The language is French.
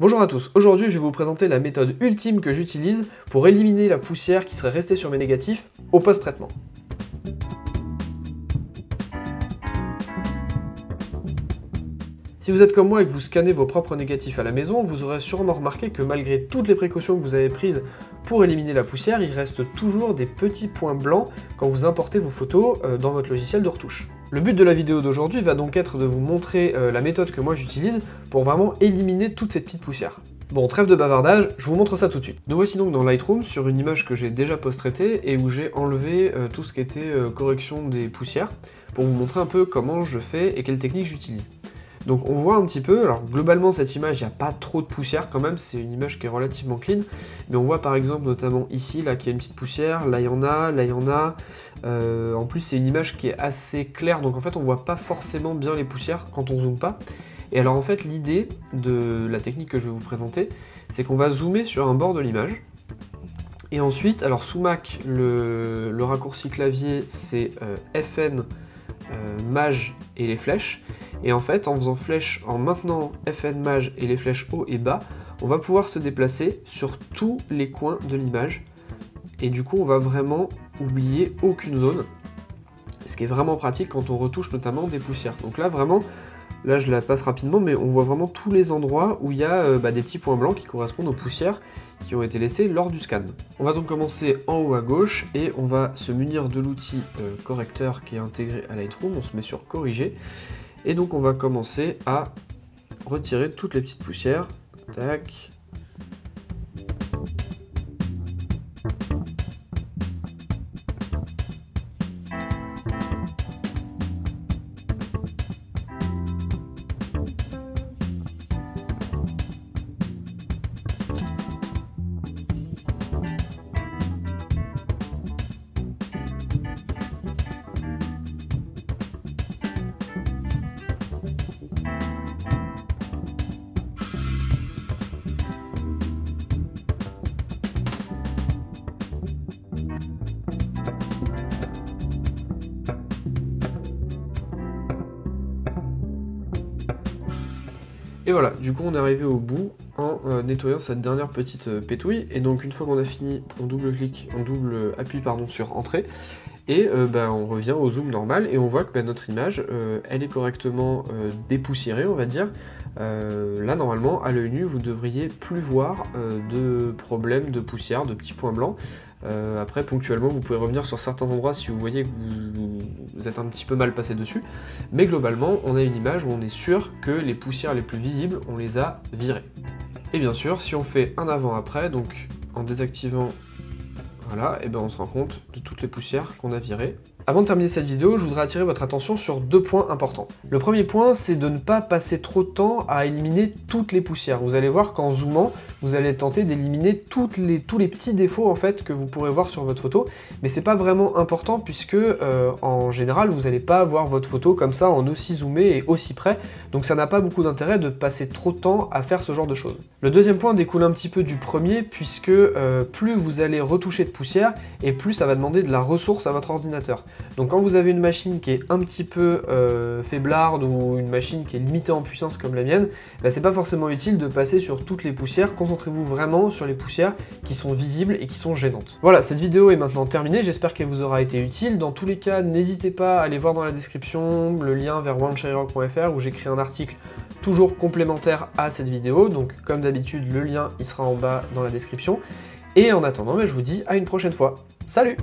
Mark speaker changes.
Speaker 1: Bonjour à tous, aujourd'hui je vais vous présenter la méthode ultime que j'utilise pour éliminer la poussière qui serait restée sur mes négatifs au post-traitement. Si vous êtes comme moi et que vous scannez vos propres négatifs à la maison, vous aurez sûrement remarqué que malgré toutes les précautions que vous avez prises pour éliminer la poussière, il reste toujours des petits points blancs quand vous importez vos photos dans votre logiciel de retouche. Le but de la vidéo d'aujourd'hui va donc être de vous montrer la méthode que moi j'utilise pour vraiment éliminer toutes ces petites poussières. Bon, trêve de bavardage, je vous montre ça tout de suite. Nous voici donc dans Lightroom sur une image que j'ai déjà post-traitée et où j'ai enlevé tout ce qui était correction des poussières pour vous montrer un peu comment je fais et quelles techniques j'utilise. Donc on voit un petit peu, alors globalement cette image, il n'y a pas trop de poussière quand même, c'est une image qui est relativement clean, mais on voit par exemple notamment ici, là, qu'il y a une petite poussière, là il y en a, là il y en a, en plus c'est une image qui est assez claire, donc en fait on voit pas forcément bien les poussières quand on zoome pas. Et alors en fait l'idée de la technique que je vais vous présenter, c'est qu'on va zoomer sur un bord de l'image, et ensuite, alors sous Mac, le raccourci clavier c'est FN, Maj et les flèches. Et en fait, en faisant flèche, en maintenant FN Maj et les flèches haut et bas, on va pouvoir se déplacer sur tous les coins de l'image. Et du coup, on va vraiment oublier aucune zone. Ce qui est vraiment pratique quand on retouche notamment des poussières. Donc là, vraiment, là je la passe rapidement, mais on voit vraiment tous les endroits où il y a des petits points blancs qui correspondent aux poussières qui ont été laissées lors du scan. On va donc commencer en haut à gauche et on va se munir de l'outil correcteur qui est intégré à Lightroom. On se met sur corriger. Et donc on va commencer à retirer toutes les petites poussières. Tac. Et voilà, du coup on est arrivé au bout en nettoyant cette dernière petite pétouille. Et donc une fois qu'on a fini, on double-clique, on double appuie sur Entrée. Et on revient au zoom normal et on voit que notre image, elle est correctement dépoussiérée, on va dire. Là normalement, à l'œil nu, vous ne devriez plus voir de problème de poussière, de petits points blancs. Après, ponctuellement, vous pouvez revenir sur certains endroits si vous voyez que vous êtes un petit peu mal passé dessus. Mais globalement, on a une image où on est sûr que les poussières les plus visibles, on les a virées. Et bien sûr, si on fait un avant-après, donc en désactivant, voilà, et on se rend compte de toutes les poussières qu'on a virées. Avant de terminer cette vidéo, je voudrais attirer votre attention sur deux points importants. Le premier point, c'est de ne pas passer trop de temps à éliminer toutes les poussières. Vous allez voir qu'en zoomant, vous allez tenter d'éliminer tous les petits défauts en fait que vous pourrez voir sur votre photo, mais c'est pas vraiment important puisque en général, vous n'allez pas voir votre photo comme ça en aussi zoomé et aussi près, donc ça n'a pas beaucoup d'intérêt de passer trop de temps à faire ce genre de choses. Le deuxième point découle un petit peu du premier puisque plus vous allez retoucher de poussière et plus ça va demander de la ressource à votre ordinateur. Donc quand vous avez une machine qui est un petit peu faiblarde ou une machine qui est limitée en puissance comme la mienne, c'est pas forcément utile de passer sur toutes les poussières. Concentrez-vous vraiment sur les poussières qui sont visibles et qui sont gênantes. Voilà, cette vidéo est maintenant terminée, j'espère qu'elle vous aura été utile. Dans tous les cas, n'hésitez pas à aller voir dans la description le lien vers oneshyrock.fr où j'ai créé un article toujours complémentaire à cette vidéo. Donc comme d'habitude, le lien il sera en bas dans la description. Et en attendant, je vous dis à une prochaine fois. Salut!